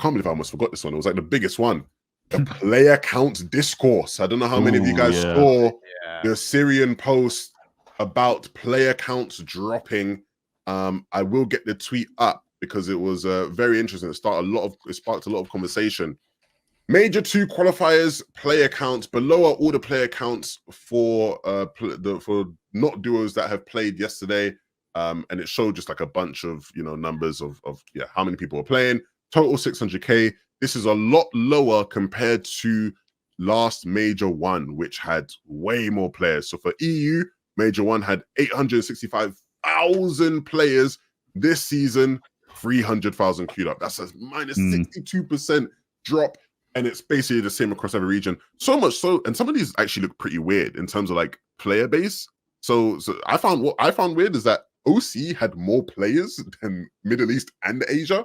can't believe I almost forgot this one. It was like the biggest one. The player count discourse. I don't know how many of you guys saw the Syrian post about player counts dropping. I will get the tweet up because it was very interesting. It sparked a lot of conversation. Major 2 qualifiers player counts below are all the player counts for for not duos that have played yesterday, and it showed just like a bunch of numbers of how many people are playing. Total 600k. This is a lot lower compared to last Major 1, which had way more players. So for EU, Major 1 had 865,000 players. This season, 300,000 queued up. That's a minus 62% drop. And it's basically the same across every region. So much so, and some of these actually look pretty weird in terms of like player base. So what I found weird is that OC had more players than Middle East and Asia.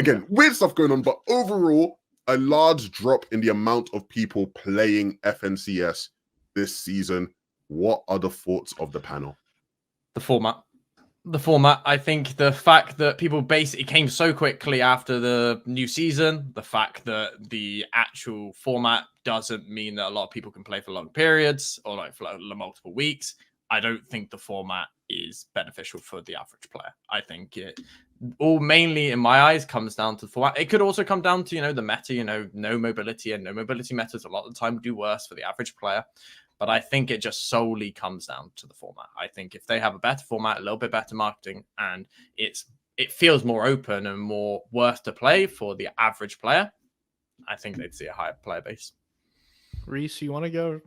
Again, weird stuff going on, but overall, a large drop in the amount of people playing FNCS this season. What are the thoughts of the panel? The format. I think the fact that people basically came so quickly after the new season, the fact that the actual format doesn't mean that a lot of people can play for long periods or like for multiple weeks. I don't think the format is beneficial for the average player. I think it all mainly, in my eyes, comes down to the format. It could also come down to, the meta, no mobility, and no mobility metas a lot of the time do worse for the average player. But I think it just solely comes down to the format. I think if they have a better format, a little bit better marketing, and it feels more open and more worth to play for the average player, I think they'd see a higher player base. Reese, you want to go?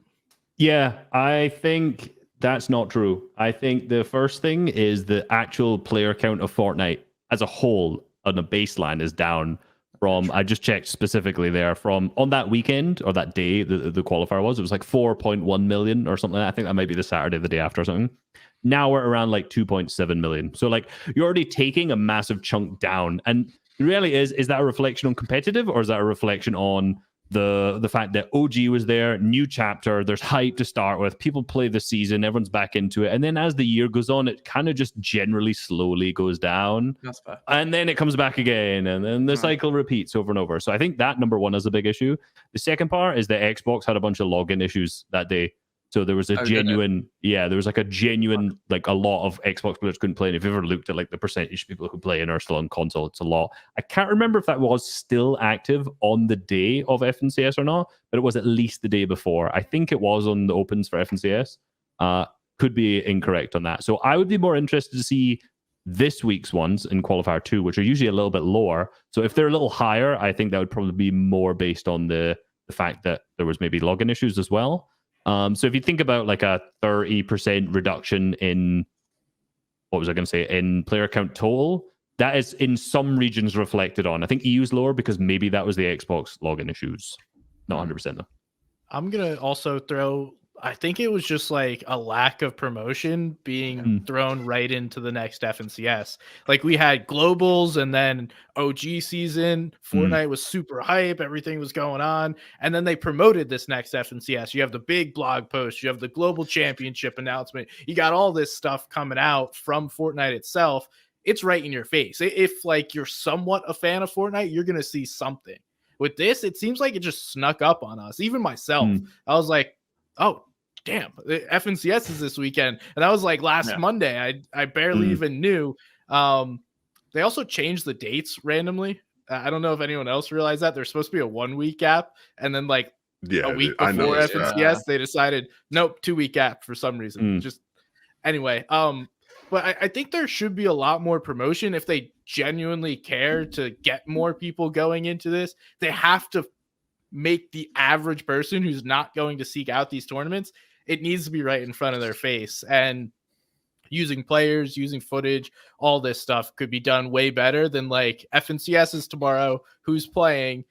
Yeah, I think that's not true. I think the first thing is the actual player count of Fortnite as a whole on a baseline is down from, I just checked specifically there, from on that weekend or that day the qualifier was, it was like 4.1 million or something. I think that might be the Saturday the day after or something. Now we're around like 2.7 million. So like you're already taking a massive chunk down. And the reality is that a reflection on competitive, or is that a reflection on the fact that OG was there, new chapter, there's hype to start with, people play the season, everyone's back into it, and then as the year goes on, it kind of just generally slowly goes down. That's fair. And then it comes back again, and then the cycle repeats over and over. So I think that number one is a big issue. The second part is that Xbox had a bunch of login issues that day. So there was a genuine, like a lot of Xbox players couldn't play. And if you ever looked at like the percentage of people who play and are still on console, it's a lot. I can't remember if that was still active on the day of FNCS or not, but it was at least the day before. I think it was on the opens for FNCS. Could be incorrect on that. So I would be more interested to see this week's ones in Qualifier 2, which are usually a little bit lower. So if they're a little higher, I think that would probably be more based on the fact that there was maybe login issues as well. So if you think about like a 30% reduction in, in player count total, that is in some regions reflected on. I think EU's lower because maybe that was the Xbox login issues. Not 100% though. I'm going to also throw, I think it was just like a lack of promotion being thrown right into the next FNCS. Like we had globals and then OG season. Fortnite was super hype. Everything was going on. And then they promoted this next FNCS. You have the big blog post. You have the global championship announcement. You got all this stuff coming out from Fortnite itself. It's right in your face. If like you're somewhat a fan of Fortnite, you're going to see something. With this, it seems like it just snuck up on us. Even myself, I was like, oh, damn, the FNCS is this weekend. And that was like last Monday. I barely even knew. They also changed the dates randomly. I don't know if anyone else realized that. There's supposed to be a 1 week gap. And then like a week before FNCS, they decided, nope, 2 week gap for some reason. Just anyway. But I think there should be a lot more promotion if they genuinely care to get more people going into this. They have to make the average person who's not going to seek out these tournaments, it needs to be right in front of their face. And using players, using footage, all this stuff could be done way better than like FNCS is tomorrow, who's playing,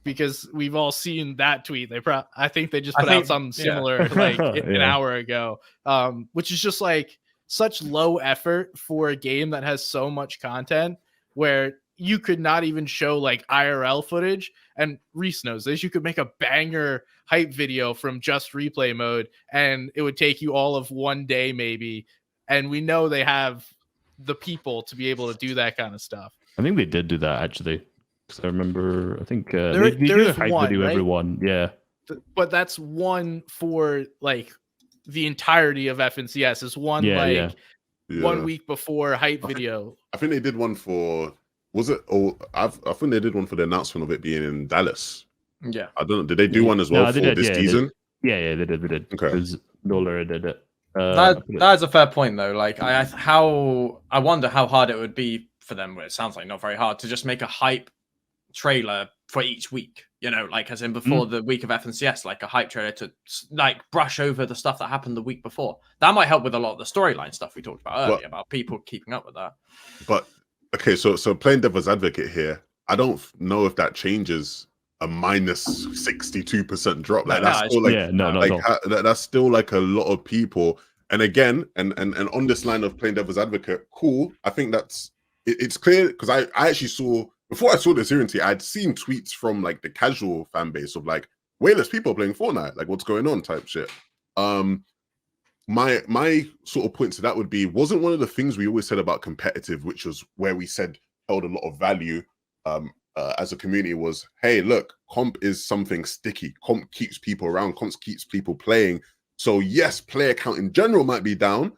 because we've all seen that tweet. I think they just put out something similar like an hour ago, which is just like such low effort for a game that has so much content where you could not even show like IRL footage. And Reese knows this. You could make a banger hype video from just replay mode and it would take you all of 1 day maybe. And we know they have the people to be able to do that kind of stuff. I think they did do that actually. Because I remember, I think there do a is hype one, video right? every one. Yeah. But that's one for like the entirety of FNCS. Is one Yeah. 1 week before hype video. I think they did one for. Was it? Oh, I think they did one for the announcement of it being in Dallas. Yeah. I don't know. Did they do one as well for this season? They did. Okay. Because Nola did it. That's a fair point, though. Like, I wonder how hard it would be for them. It sounds like not very hard to just make a hype trailer for each week. You know, like as in before the week of FNCS, like a hype trailer to like brush over the stuff that happened the week before. That might help with a lot of the storyline stuff we talked about earlier about people keeping up with that. But okay, so playing devil's advocate here, I don't know if that changes a minus 62% drop. Like that's still like that's still like a lot of people. And again, and on this line of playing devil's advocate, cool. I think it's clear because I actually saw before I saw this hearing, I'd seen tweets from like the casual fan base of like, way less people playing Fortnite, like what's going on type shit. My sort of point to that would be, wasn't one of the things we always said about competitive, which was where we said held a lot of value as a community, was, hey, look, comp is something sticky. Comp keeps people around, comp keeps people playing. So yes, player count in general might be down,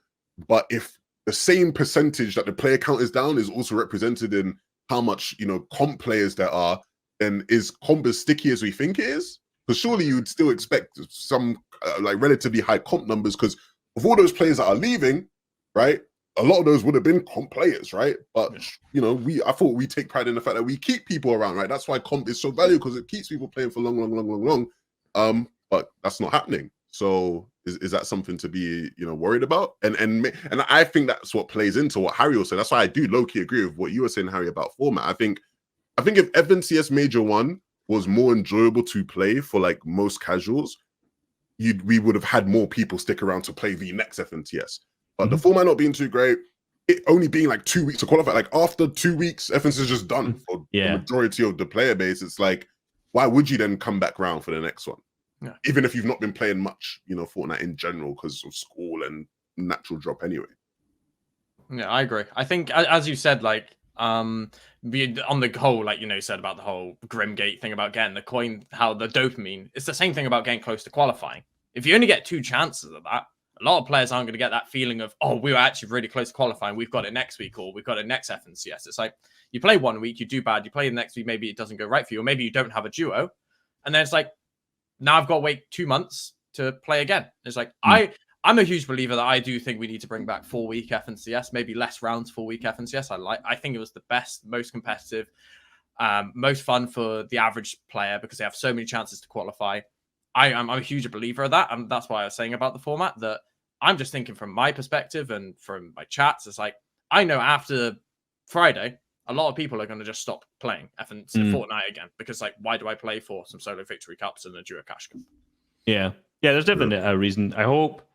but if the same percentage that the player count is down is also represented in how much, you know, comp players there are, then is comp as sticky as we think it is? Because surely you would still expect some like relatively high comp numbers, because of all those players that are leaving, right? A lot of those would have been comp players, right? But you know, I thought we take pride in the fact that we keep people around, right? That's why comp is so valuable, because it keeps people playing for long. But that's not happening. So is that something to be, you know, worried about? And I think that's what plays into what Harry was saying. That's why I do low-key agree with what you were saying, Harry, about format. I think if FNCS Major 1 was more enjoyable to play for like most casuals, we would have had more people stick around to play the next FNTS. But the format not being too great, it only being like 2 weeks to qualify. Like after 2 weeks, FNCS is just done for the majority of the player base. It's like, why would you then come back around for the next one? Yeah. Even if you've not been playing much, you know, Fortnite in general because of school and natural drop anyway. Yeah, I agree. I think, as you said, like, on the whole, like, you know, said about the whole Grimgate thing about getting the coin, how the dopamine, it's the same thing about getting close to qualifying. If you only get 2 chances of that, a lot of players aren't going to get that feeling of, oh, we were actually really close to qualifying, we've got it next week, or we've got it next FNCS. It's like, you play 1 week, you do bad, you play the next week, maybe it doesn't go right for you, or maybe you don't have a duo, and then it's like, now I've got to wait 2 months to play again. It's like, I'm a huge believer that I do think we need to bring back 4-week FNCS, maybe less rounds, 4-week FNCS. I think it was the best, most competitive, most fun for the average player because they have so many chances to qualify. I'm a huge believer of that. And that's why I was saying about the format, that I'm just thinking from my perspective and from my chats. It's like, I know after Friday, a lot of people are going to just stop playing Fortnite again because, like, why do I play for some solo victory cups and a duo cash cup? Yeah, there's definitely a reason. I hope,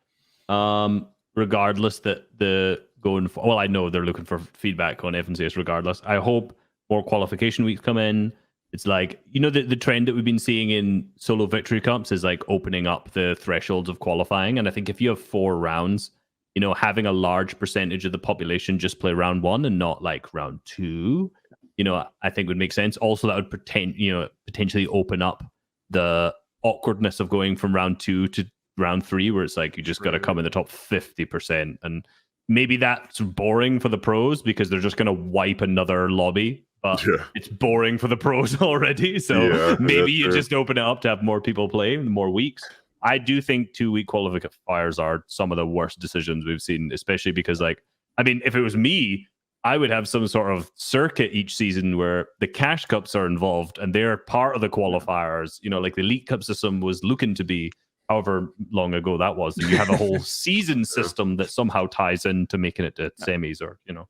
regardless, that I know they're looking for feedback on FNCS regardless. I hope more qualification weeks come in. It's like, you know, the trend that we've been seeing in solo victory cups is like opening up the thresholds of qualifying. And I think if you have 4 rounds, you know, having a large percentage of the population just play round 1 and not like round 2, you know, I think would make sense. Also, that would potentially open up the awkwardness of going from round 2 to round 3, where it's like you just got to come in the top 50%. And maybe that's boring for the pros because they're just going to wipe another lobby. But it's boring for the pros already. So maybe you just open it up to have more people play, more weeks. I do think 2-week qualifiers are some of the worst decisions we've seen, especially because, like, I mean, if it was me, I would have some sort of circuit each season where the cash cups are involved and they're part of the qualifiers. You know, like the Elite Cup system was looking to be, however long ago that was, and you have a whole season system that somehow ties into making it to semis, or, you know.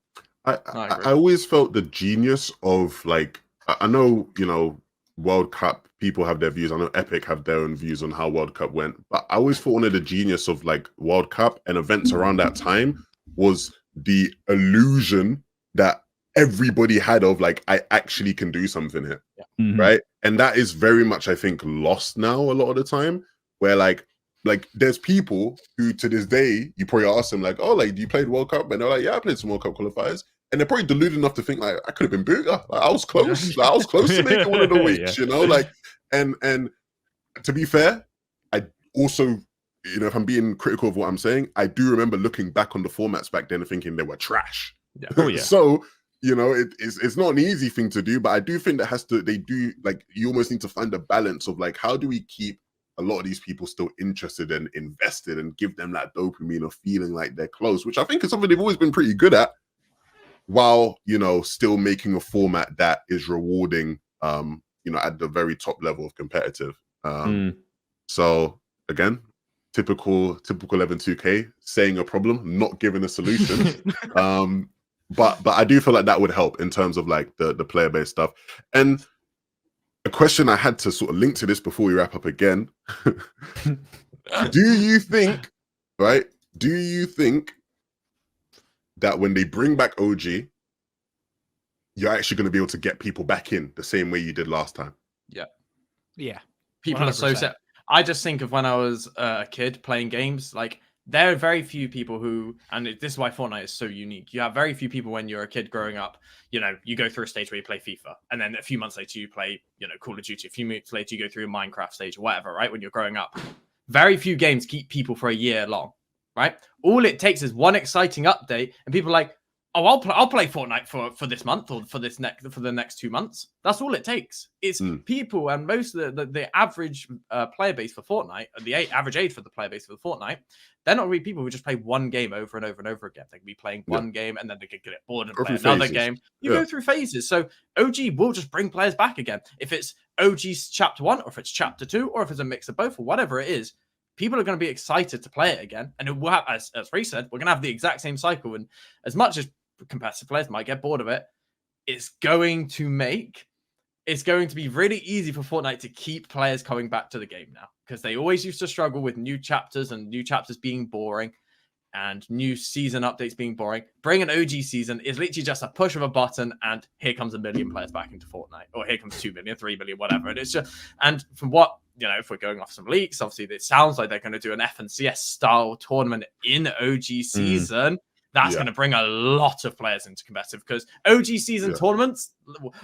I always felt the genius of, like, I know, you know, World Cup people have their views. I know Epic have their own views on how World Cup went, but I always thought one of the genius of like World Cup and events around that time was the illusion that everybody had of like, I actually can do something here, right? And that is very much, I think, lost now a lot of the time, where like there's people who to this day you probably ask them like, oh, like, do you play World Cup? And they're like, yeah, I played some World Cup qualifiers. and they're probably deluded enough to think like I could have been bigger. Like, I was close. Like, I was close to making one of the weeks, you know. Like, and to be fair, I also, you know, if I'm being critical of what I'm saying, I do remember looking back on the formats back then and thinking they were trash. Yeah. Oh, yeah. So, you know, it's not an easy thing to do, but I do think you almost need to find a balance of like, how do we keep a lot of these people still interested and invested and give them that dopamine of feeling like they're close, which I think is something they've always been pretty good at, while, you know, still making a format that is rewarding, you know, at the very top level of competitive. So again, typical 11-2K, saying a problem, not giving a solution. But I do feel like that would help in terms of like the player base stuff. And a question I had to sort of link to this before we wrap up again. Do you think that when they bring back OG, you're actually going to be able to get people back in the same way you did last time? Yeah. People 100%. Are so set. I just think of when I was a kid playing games, like there are very few people who, and this is why Fortnite is so unique. You have very few people when you're a kid growing up, you know, you go through a stage where you play FIFA, and then a few months later you play, you know, Call of Duty. A few months later you go through a Minecraft stage or whatever, right? When you're growing up. Very few games keep people for a year long, right? All it takes is one exciting update, and people are like, oh, I'll play Fortnite for this month or for the next 2 months. That's all it takes. It's people, and most of the average player base for Fortnite, the average age for the player base for Fortnite, they're not really people who just play one game over and over and over again. They can be playing one game and then they can get bored and play another game. You go through phases. So OG will just bring players back again. If it's OG's Chapter 1 or if it's Chapter 2 or if it's a mix of both or whatever it is, people are going to be excited to play it again. And it will have, as Ray said, we're going to have the exact same cycle. And as much as competitive players might get bored of it, it's going to be really easy for Fortnite to keep players coming back to the game now, because they always used to struggle with new chapters and new chapters being boring and new season updates being boring. Bring an OG season is literally just a push of a button and here comes 1 million players back into Fortnite, or here comes 2 million, 3 million, whatever. And it's just, and from what, you know, if we're going off some leaks, obviously it sounds like they're going to do an FNCS style tournament in OG season. That's going to bring a lot of players into competitive, because OG season tournaments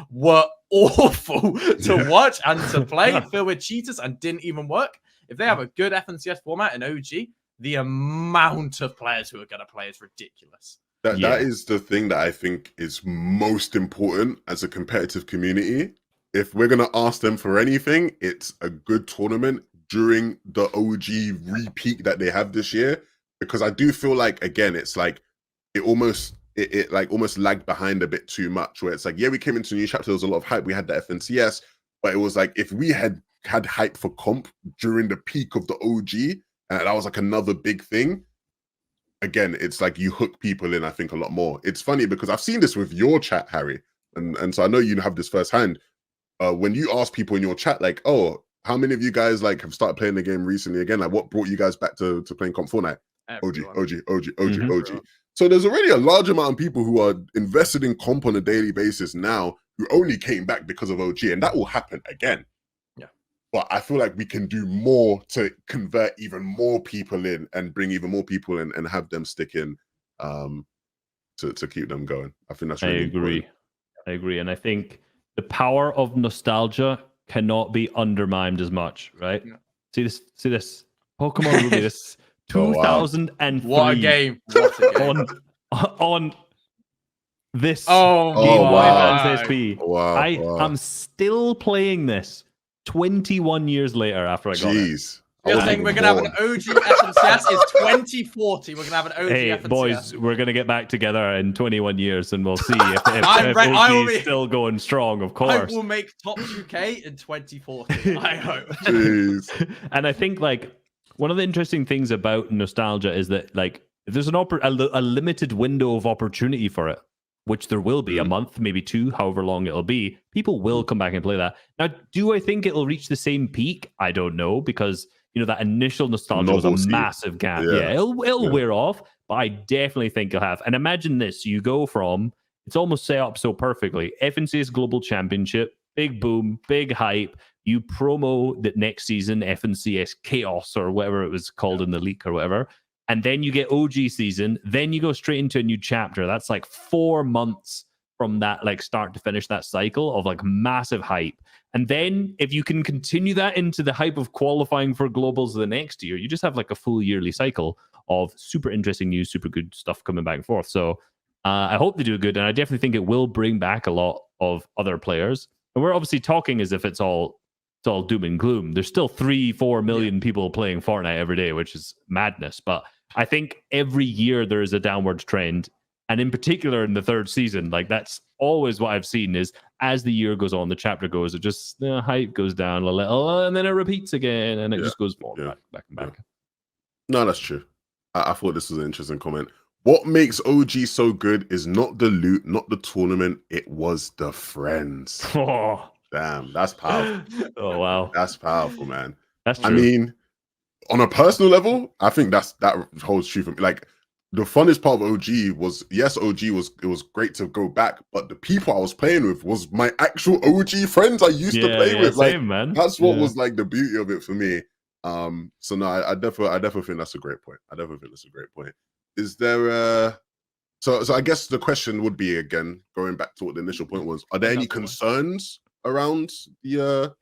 were awful to watch and to play, filled with cheaters and didn't even work. If they have a good FNCS format in OG, the amount of players who are going to play is ridiculous. That is the thing that I think is most important as a competitive community. If we're going to ask them for anything, it's a good tournament during the OG re-peak that they have this year. Because I do feel like, again, it's like, it almost lagged behind a bit too much, where it's like, yeah, we came into a new chapter, there was a lot of hype, we had the FNCS, but it was like, if we had hype for comp during the peak of the OG, and that was like another big thing, again, it's like you hook people in, I think, a lot more. It's funny because I've seen this with your chat, Harry, and so I know you have this firsthand. When you ask people in your chat, like, oh, how many of you guys like have started playing the game recently again? Like, what brought you guys back to playing comp Fortnite? OG. So there's already a large amount of people who are invested in comp on a daily basis now who only came back because of OG, and that will happen again. Yeah. But I feel like we can do more to convert even more people in and bring even more people in and have them stick in to keep them going. I think that's really important. I agree. And I think the power of nostalgia cannot be undermined as much, right? Yeah. See this. Pokemon Ruby, this 2003. What a game. On this game on SSP. Wow. I'm still playing this 21 years later after I got it. You're saying we're going to have an OG FNCS? It's 2040. We're going to have an OG FNCS. Boys, we're going to get back together in 21 years and we'll see if OG is still going strong, of course. I will make top 2K in 2040, I hope. Jeez. And I think, like, one of the interesting things about nostalgia is that, like, if there's a limited window of opportunity for it, which there will be, a month, maybe 2, however long it'll be, people will come back and play that. Now, do I think it'll reach the same peak? I don't know, because, you know, that initial nostalgia was a massive gap. Yeah, it'll wear off, but I definitely think it'll have. And imagine this, you go from, it's almost set up so perfectly, FNCS Global Championship, big boom, big hype, you promo that next season FNCS Chaos or whatever it was called in the leak or whatever, and then you get OG season, then you go straight into a new chapter. That's like 4 months from that, like start to finish, that cycle of like massive hype. And then if you can continue that into the hype of qualifying for globals the next year, you just have like a full yearly cycle of super interesting news, super good stuff coming back and forth. So I hope they do good, and I definitely think it will bring back a lot of other players. And we're obviously talking as if it's all doom and gloom. There's still 3-4 million people playing Fortnite every day, which is madness. But I think every year there is a downward trend. And in particular in the third season, like that's always what I've seen is as the year goes on, the chapter goes, it just hype goes down a little, and then it repeats again, and it just goes forward, back and back. No, that's true. I thought this was an interesting comment. What makes OG so good is not the loot, not the tournament. It was the friends. Oh, damn, that's powerful. Oh, wow. That's powerful, man. That's true. I mean, on a personal level, I think that holds true for me. Like, the funnest part of OG was, yes, it was great to go back, but the people I was playing with was my actual OG friends I used to play with. Like, same, man. That's what was like the beauty of it for me. So no, I definitely think that's a great point. I definitely think that's a great point. Is there so I guess the question would be, again, going back to what the initial point was, are there any concerns around the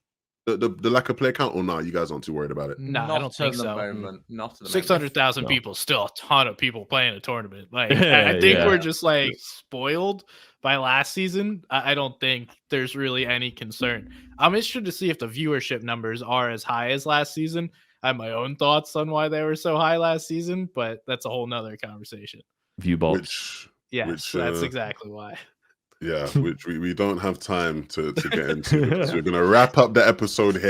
lack of player count, or no? You guys aren't too worried about it? No, I don't think so. Not at the 600,000 people, still a ton of people playing a tournament. Like I think we're just like spoiled by last season. I don't think there's really any concern. I'm interested to see if the viewership numbers are as high as last season. I have my own thoughts on why they were so high last season, but that's a whole nother conversation. View bots. Yes, that's exactly why. Yeah, which we don't have time to get into. So we're going to wrap up the episode here.